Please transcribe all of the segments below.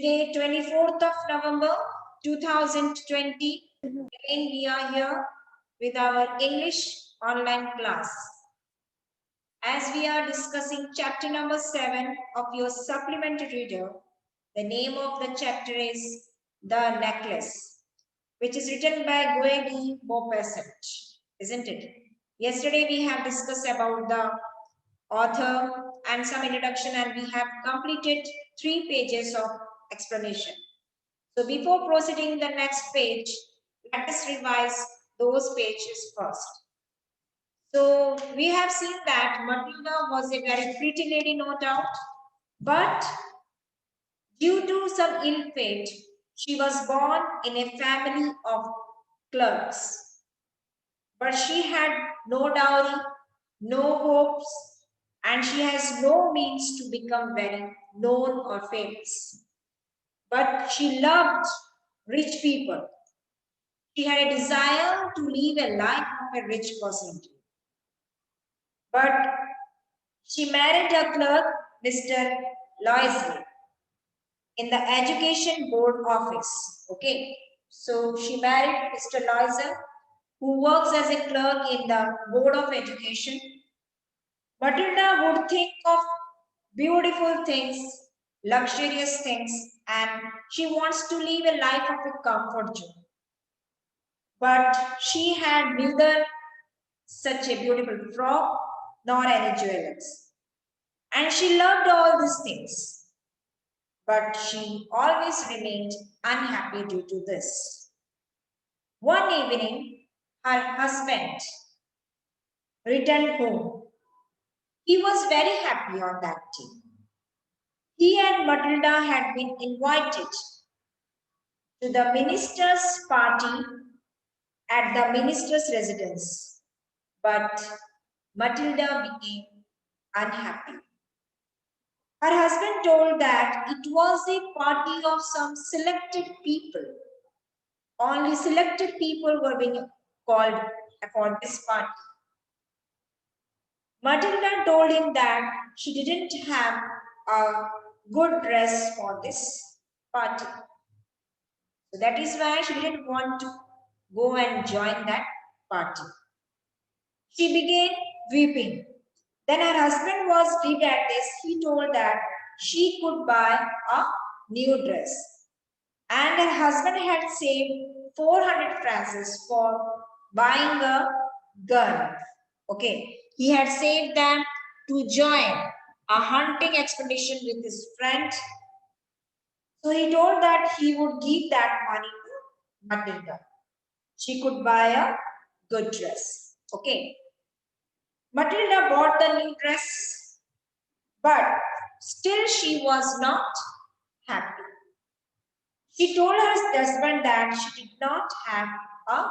Today, 24th of November 2020, again we are here with our English online class. As we are discussing chapter number 7 of your supplementary reader, the name of the chapter is The Necklace, which is written by Guy de Maupassant, isn't it? Yesterday we have discussed about the author and some introduction, and we have completed 3 pages of explanation. So before proceeding the next page, let us revise those pages first. So we have seen that Matilda was a very pretty lady, no doubt, but due to some ill fate, she was born in a family of clerks. But she had no dowry, no hopes, and she has no means to become very known or famous. But she loved rich people. She had a desire to live a life of a rich person. But she married a clerk, Mr. Loisley, in the Education Board office. Okay, so she married Mr. Loisley, who works as a clerk in the Board of Education. Matilda would think of beautiful things, luxurious things, and she wants to live a life of a comfort zone. But she had neither such a beautiful frock nor any jewels. And she loved all these things. But she always remained unhappy due to this. One evening, her husband returned home. He was very happy on that day. He and Matilda had been invited to the minister's party at the minister's residence, but Matilda became unhappy. Her husband told that it was a party of some selected people. Only selected people were being called for this party. Matilda told him that she didn't have a good dress for this party. So that is why she didn't want to go and join that party. She began weeping. Then her husband was grieved at this. He told that she could buy a new dress. And her husband had saved 400 francs for buying a gun. Okay, he had saved them to join a hunting expedition with his friend. So he told that he would give that money to Matilda. She could buy a good dress. Okay. Matilda bought the new dress, but still she was not happy. She told her husband that she did not have a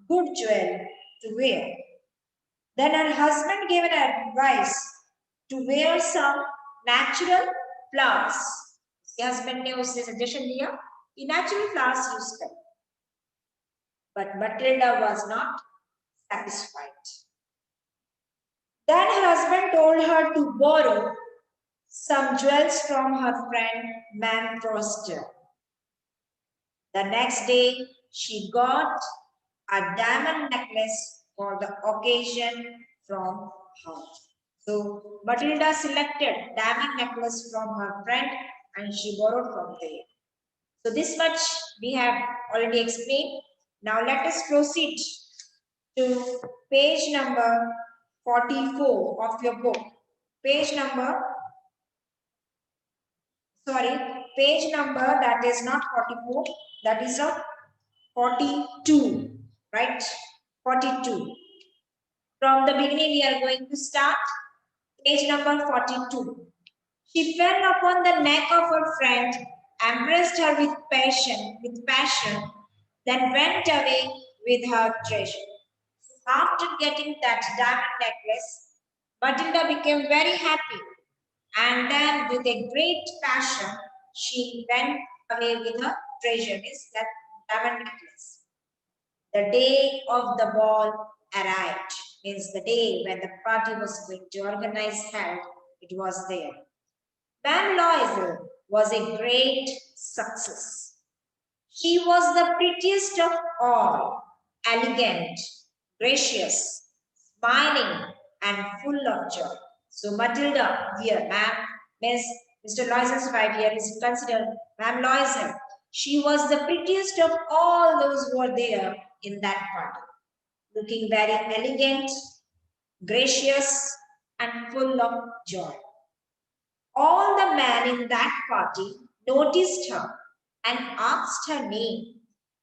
good jewel to wear. Then her husband gave her advice to wear some natural flowers. उसके husband ने उससे suggestion दिया कि natural flowers use कर. But Matilda was not satisfied. Then her husband told her to borrow some jewels from her friend Man Foster. The next day, she got a diamond necklace for the occasion from her. So Matilda selected diamond necklace from her friend and she borrowed from there. So this much we have already explained. Now let us proceed to page number 44 of your book. Page number that is not 44, that is a 42, right? 42. From the beginning, we are going to start. Page number 42. She fell upon the neck of her friend, embraced her with passion, then went away with her treasure. After getting that diamond necklace, Matilda became very happy, and then with a great passion, she went away with her treasure, is that diamond necklace. The day of the ball arrived, means the day when the party was going to organize held, it was there. Van Loisel was a great success. She was the prettiest of all, elegant, gracious, smiling, and full of joy. So Matilda, dear ma'am, Mr. Loisel's wife here is considered Ma'am Loisel. She was the prettiest of all those who were there in that party, looking very elegant, gracious, and full of joy. All the men in that party noticed her and asked her name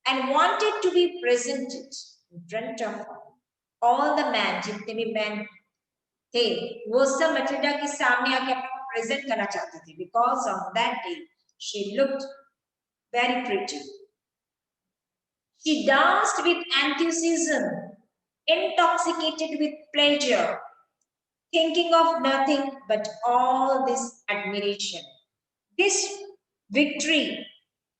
and wanted to be presented in front of her. All the men, जितने भी men थे, वो सब Matilda के सामने आके अपने को प्रेजेंट करना चाहते थे because on that day she looked very pretty. She danced with enthusiasm, intoxicated with pleasure, thinking of nothing but all this admiration. This victory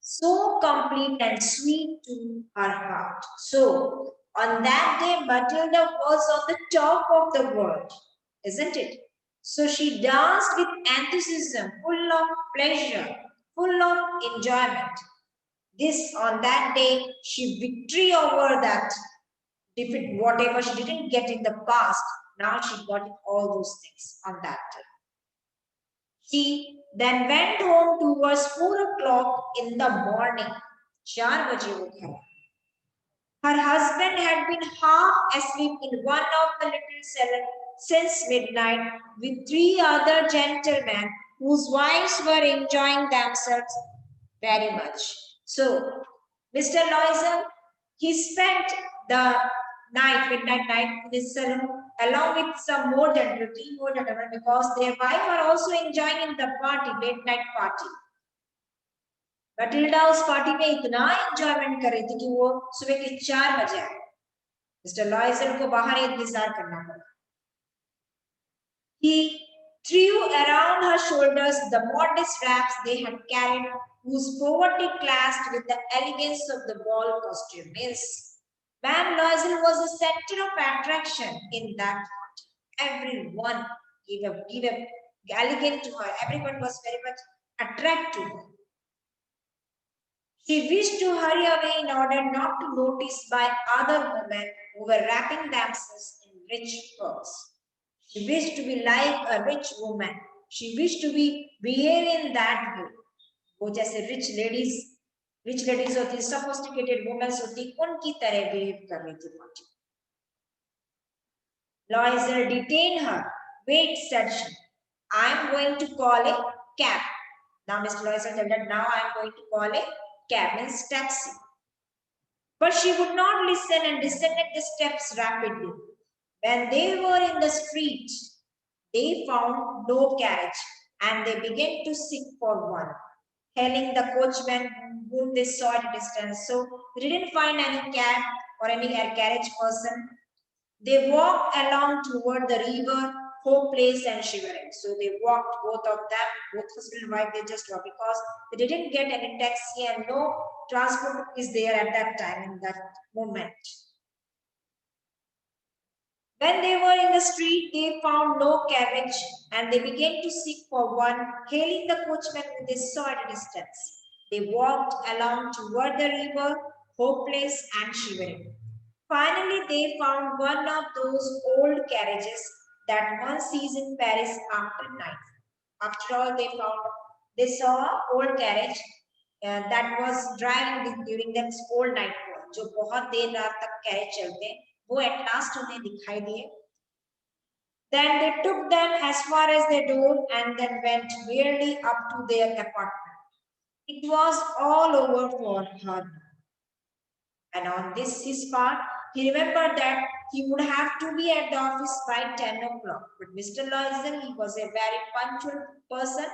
so complete and sweet to her heart. So, on that day, Matilda was on the top of the world, isn't it? So, she danced with enthusiasm, full of pleasure, full of enjoyment. This, on that day, she victory over that defeat, whatever she didn't get in the past, now she got all those things on that day. She then went home towards 4 o'clock in the morning. 4 baje wo ghar. Her husband had been half asleep in one of the little cellar since midnight with 3 other gentlemen whose wives were enjoying themselves very much. So, Mr. Loisel, he spent the midnight night in his saloon along with some more gentlemen, 3 more gentlemen, because their wives were also enjoying in the party, late night party. Matilda उस party में इतना enjoyment कर रही थी कि वो सुबह के 4 बजे आए. मिस्टर लॉयसल को बाहर इंतजार करना पड़ा. He threw around her shoulders the modest wraps they had carried, whose poverty clashed with the elegance of the ball costume. Yes, Ma'am Loisel was the center of attraction in that party. Everyone gave a elegant to her. Everyone was very much attracted to her. She wished to hurry away in order not to notice by other women who were wrapping themselves in rich furs. She wished to be like a rich woman. She wished to be behave in that way. वो जैसे rich ladies होती, sophisticated women होती, उनकी तरह behave कर रही थी party. Loisel detained her. Wait, said she. I am going to call a cab. Now Mr. Loisel said that now I am going to call a cab, means taxi. But she would not listen and descended the steps rapidly. When they were in the street, they found no carriage and they began to seek for one, hailing the coachman whom they saw at a distance. So they didn't find any cab or any carriage person. They walked along toward the river, hopeless and shivering. So they walked, both of them, both husband and wife, they just walked because they didn't get any taxi and no transport is there at that time, in that moment. When they were in the street, they found no carriage and they began to seek for one, hailing the coachman whom they saw at a distance. They walked along toward the river, hopeless and shivering. Finally, they found one of those old carriages that one sees in Paris after night. After all, they saw an old carriage that was driving during that old night war. जो बहुत देर रात तक carriage चलते, वो at last उन्हें दिखाई दिए. Then they took them as far as their door and then went wearily up to their apartment. It was all over for her. And on this his part, he remembered that he would have to be at the office by 10 o'clock. But Mr. Loisel, he was a very punctual person.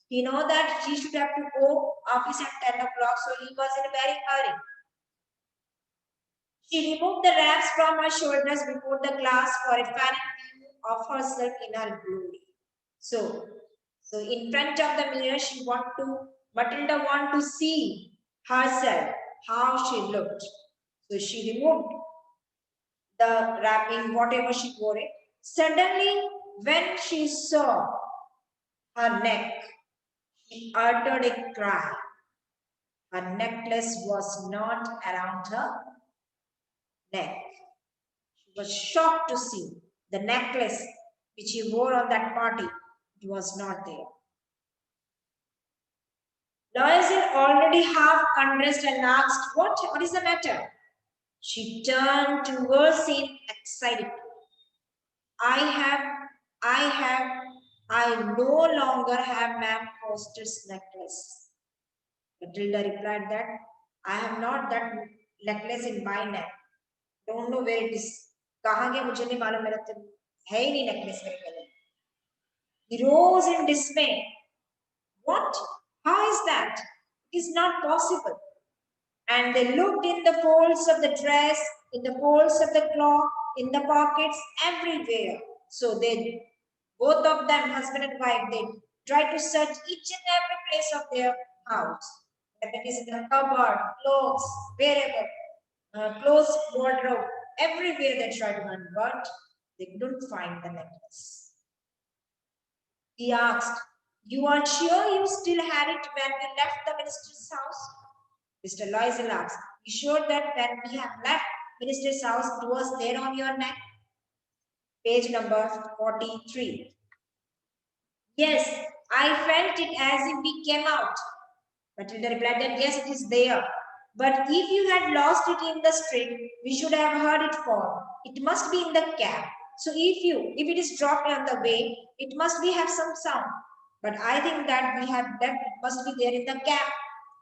He knew that he should have to go office at 10 o'clock, so he was in a very hurry. She removed the wraps from her shoulders before the glass for a final view of herself in her glory. So in front of the mirror, Matilda wanted to see herself, how she looked. So she removed the wrapping, whatever she wore it. Suddenly, when she saw her neck, she uttered a cry. Her necklace was not around her neck. She was shocked to see the necklace which he wore on that party. It was not there. Loisel, already half undressed, and asked, What is the matter? She turned towards him excitedly. I no longer have Ma'am Foster's necklace. Matilda replied that I have not that necklace in my neck. Don't know where it is. कहाँ गया मुझे नहीं मालूम, मेरा तो है ही नहीं necklace मेरे गले. He rose in dismay. What? How is that? It is not possible. And they looked in the folds of the dress, in the folds of the cloth, in the pockets, everywhere. So they, both of them, husband and wife, they tried to search each and every place of their house. Whether it is in the cupboard, clothes, wherever, clothes, wardrobe, everywhere they tried to find, but they couldn't find the necklace. He asked, You are sure you still had it when we left the minister's house? Mr. Loisel asked, You sure that when we have left minister's house, it was there on your neck? Page number 43. Yes, I felt it as if we came out. Matilda replied that yes, it is there. But if you had lost it in the street, we should have heard it fall. It must be in the cab. So if it is dropped on the way, it must be have some sound. But I think that we have left, it must be there in the cab.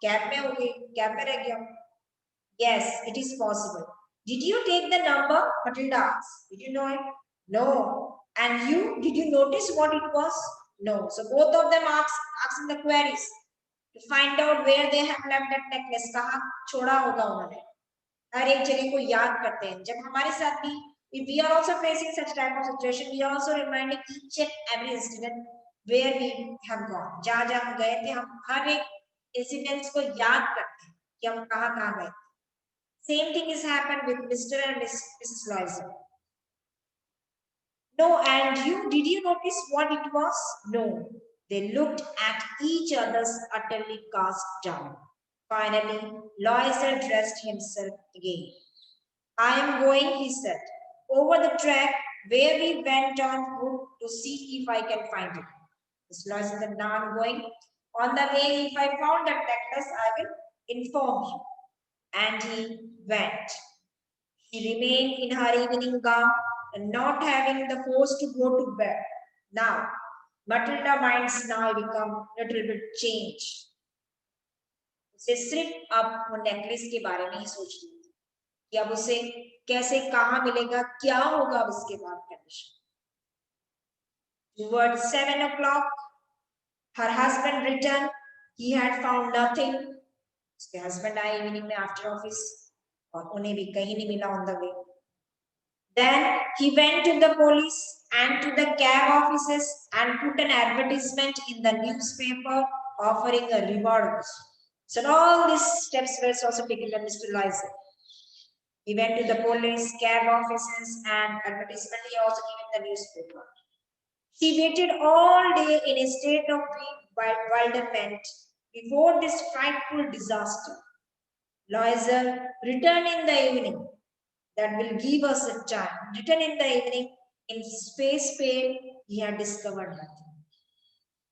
Cab mein ho gayi, cab mein reh gaya. Yes, it is possible. Did you take the number? Matilda asked. Did you know it? No. And you? Did you notice what it was? No. So both of them asking the queries to find out where they have left that necklace. कहाँ छोड़ा होगा उन्होंने. हर एक जगह को याद करते हैं. जब हमारे साथ भी, if we are also facing such type of situation, we are also reminding each and every incident where we have gone. जहाँ जहाँ हम गए थे, हम हर एक incidents को याद करते हैं कि हम कहाँ कहाँ गए. Same thing has happened with Mr. and Mrs. Loisel. No, and did you notice what it was? No. They looked at each other's utterly cast down. Finally, Loisel dressed himself again. I am going, he said, over the track where we went on foot to see if I can find it. Mr. Loisel said, now I'm going. On the way, if I found that necklace, I will inform you. And he went. She remained in her evening gown and not having the force to go to bed. Now, Matilda's minds now become a little bit changed. उसे सिर्फ अब वो necklace के बारे में ही सोच रही थी कि अब उसे कैसे कहाँ मिलेगा, क्या होगा उसके बाद condition. Towards 7 o'clock, her husband returned. He had found nothing. उसके husband आए इवनिंग में आफ्टर ऑफिस और उन्हें भी कहीं नहीं मिला on the way. Then he went to the police and to the cab offices and put an advertisement in the newspaper offering a reward. So all these steps were also taken by Mr. Loisel. He went to the police, cab offices, and advertisement he also given the newspaper. He waited all day in a state of bewilderment before this frightful disaster. Loisel returned in the evening. That will give us a time. Written in the evening, in space pale, he had discovered nothing.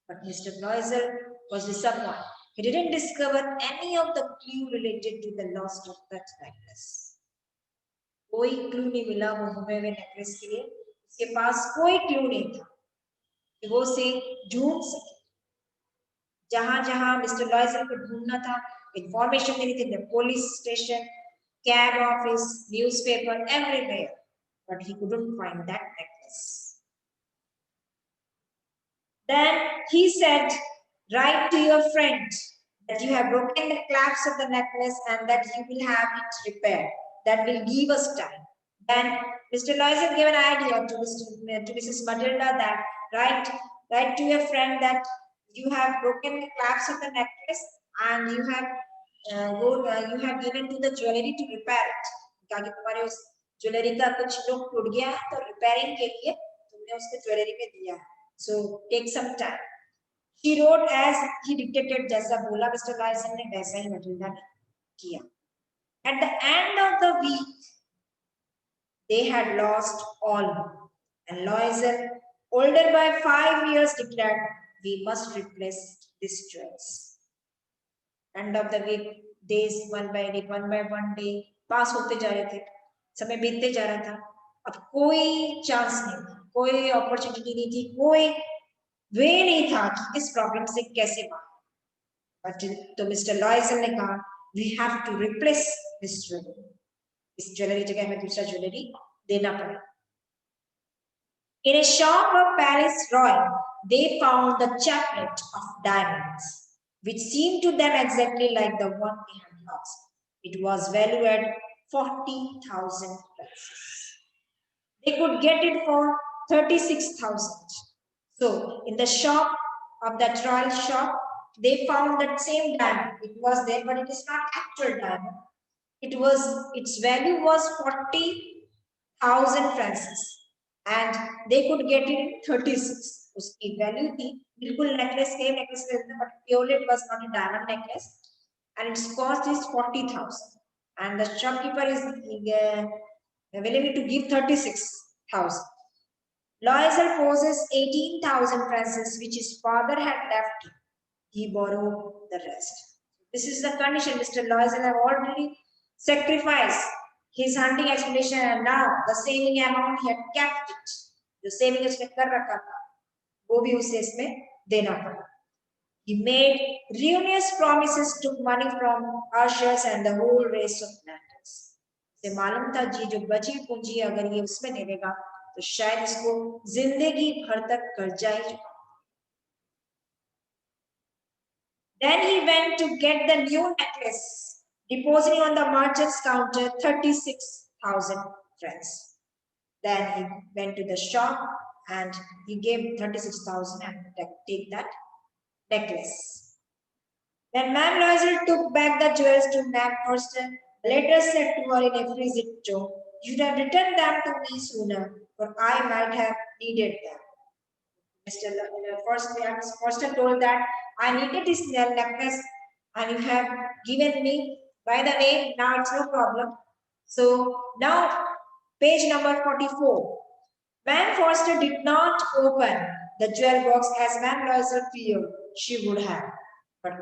But Mr. Loisel was disappointed. He didn't discover any of the clue related to the loss of that necklace. कोई clue नहीं मिला वो गुमे हुए necklace के लिए. उसके पास कोई clue नहीं था कि वो उसे ढूंढ सके. जहां जहां मिस्टर लॉयजल को ढूंढना था, इंफॉर्मेशन मिली थी, the police station, cab office, newspaper, everywhere, but he couldn't find that necklace. Then he said, write to your friend that you have broken the clasp of the necklace and that you will have it repaired. That will give us time. Then Mr. Loisel gave an idea to Mrs. Matilda that write to your friend that you have broken the clasp of the necklace and you have you have given to the jewelry to repair it. ताकि तुम्हारे उस jewellery का कुछ लोग टूट गया है तो रिपेयरिंग के लिए तुमने उसको ज्वेलरी में दिया है. So take some time. She wrote as he dictated, जैसा बोला मिस्टर लॉयजन ने वैसा ही मैटिल्डा ने किया. At the end of the week, they had lost all, and Loisel, older by 5 years, declared, "We must replace this choice." End of the week, days one by one day pass होते जा रहे थे, समय बीतते जा रहा था. अब कोई चांस नहीं था, कोई अपॉर्चुनिटी नहीं थी, कोई वे नहीं था कि इस प्रॉब्लम से कैसे बाहर. बट तो मिस्टर लॉयजन ने कहा, we have to replace this jewellery. इस ज्वेलरी जगह हमें दूसरा ज्वेलरी देना पड़ा. In a shop of Paris Royal, they found the chaplet of diamonds, which seemed to them exactly like the one they had lost. It was valued at 40,000 francs. They could get it for 36,000. So, in the shop of that royal shop, they found that same diamond. It was there, but it is not actual diamond. Its value was 40,000 francs, and they could get it in 36. उसकी value थी बिल्कुल necklace same necklace but purely it was not a diamond necklace, and its cost is 40,000, and the shopkeeper is willing to give 36,000. Loisel possessed 18,000 francs, which his father had left him. He borrowed the rest. This is the condition. Mr. Loisel have already sacrificed his hunting expedition, and now the saving amount he had kept it. जो saving उसने कर रखा था, वो भी उसे इसमें देना पड़ा. He made ruinous promises, took money from ushers and the whole race of planters. से मालूम था जी जो बची पूंजी अगर ये उसमें दे देगा तो शायद इसको जिंदगी भर तक कर्जा ही चुका. Then he went to get the new necklace, depositing on the merchant's counter 36,000 francs. Then he went to the shop and he gave 36,000 and take that necklace. Then Ma'am Loisel took back the jewels to Ma'am Forster. Later said to her in a frigid tone, "You should have returned them to me sooner, for I might have needed them." Mr. Forster told that, "I needed this necklace and you have given me. By the way, now it's no problem." So now page number 44. Ma'am Forster did not open the jewel box as Ma'am Loisel feared she would have. But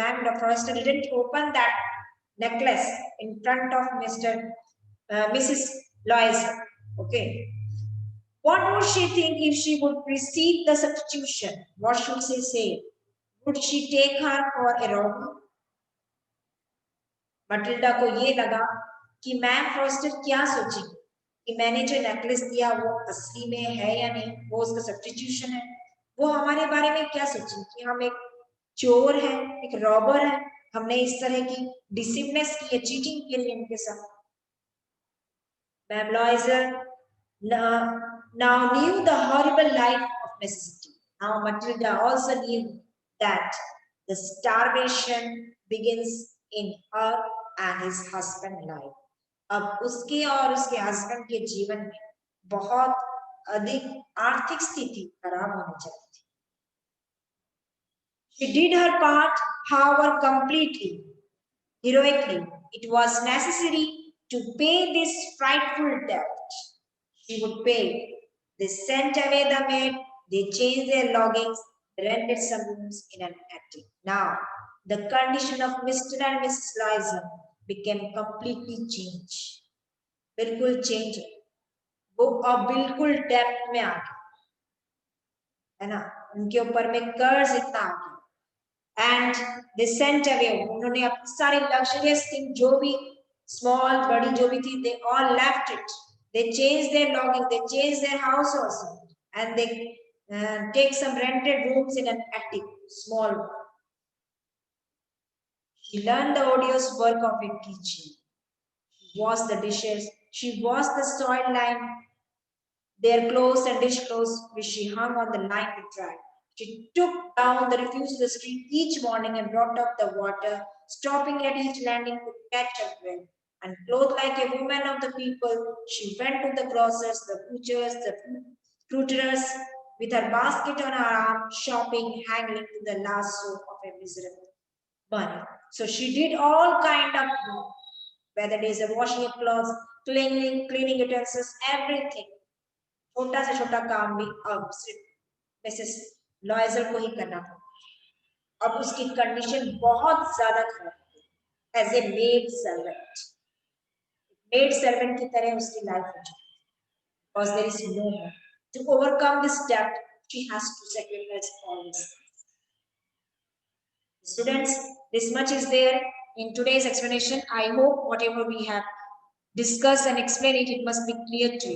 Ma'am Forster didn't open that necklace in front of Mrs. Loisel. Okay. What would she think if she would receive the substitution? What should she say? Would she take her for a robber? Matilda को ये लगा कि ma'am foster क्या सोचेगी कि मैंने जो necklace दिया वो असली में है या नहीं, वो उसका सब्स्टिट्यूशन है. वो हमारे बारे में क्या सोचेगी कि हम एक चोर है, एक रॉबर है, हमने इस तरह की डिसिप्लिनेस की, चीटिंग की इनके साथ. मैम लॉइजर now knew the horrible life of necessity. Now Matilda also knew that the starvation begins in her and his husband's life. अब उसके और उसके हस्बैंड के जीवन में बहुत अधिक आर्थिक स्थिति खराब होने जा रही थी. She did her part, however, completely, heroically. It was necessary to pay this frightful debt. She would pay. They sent away the maid, they changed their lodgings, rented some rooms in an attic. Now, the condition of Mr. and Mrs. Loisel became completely changed. बिल्कुल change. वो अब बिल्कुल depth में आ गए, है ना, उनके ऊपर में कर्ज इतना आ गया. And they sent away. उन्होंने अपनी सारी luxurious thing जो भी small बड़ी जो भी थी, they all left it. They changed their lodging, they changed their house also, and they take some rented rooms in an attic, small one. She learned the odious work of a kitchen. She washed the dishes, she washed the soiled line, their clothes and dish clothes which she hung on the line to dry. She took down the refuse to the street each morning and brought up the water, stopping at each landing to catch a breath. And clothed like a woman of the people, she went to the grocers, the butchers, the fruiterers, with her basket on her arm, shopping, hanging to the lasso of a miserable bunny. So she did all kind of, whether it is a washing of clothes, cleaning utensils, everything. छोटा से छोटा काम भी अब सिर्फ Mrs लॉयजल को ही करना पड़ा। अब उसकी कंडीशन बहुत ज्यादा खराब है एज ए मेड सर्वेंट की तरह उसकी लाइफ हो चुकी है, because there is no more. To overcome this debt, she has to sacrifice all this. Students, this much is there in today's explanation. I hope whatever we have discussed and explained it must be clear to you.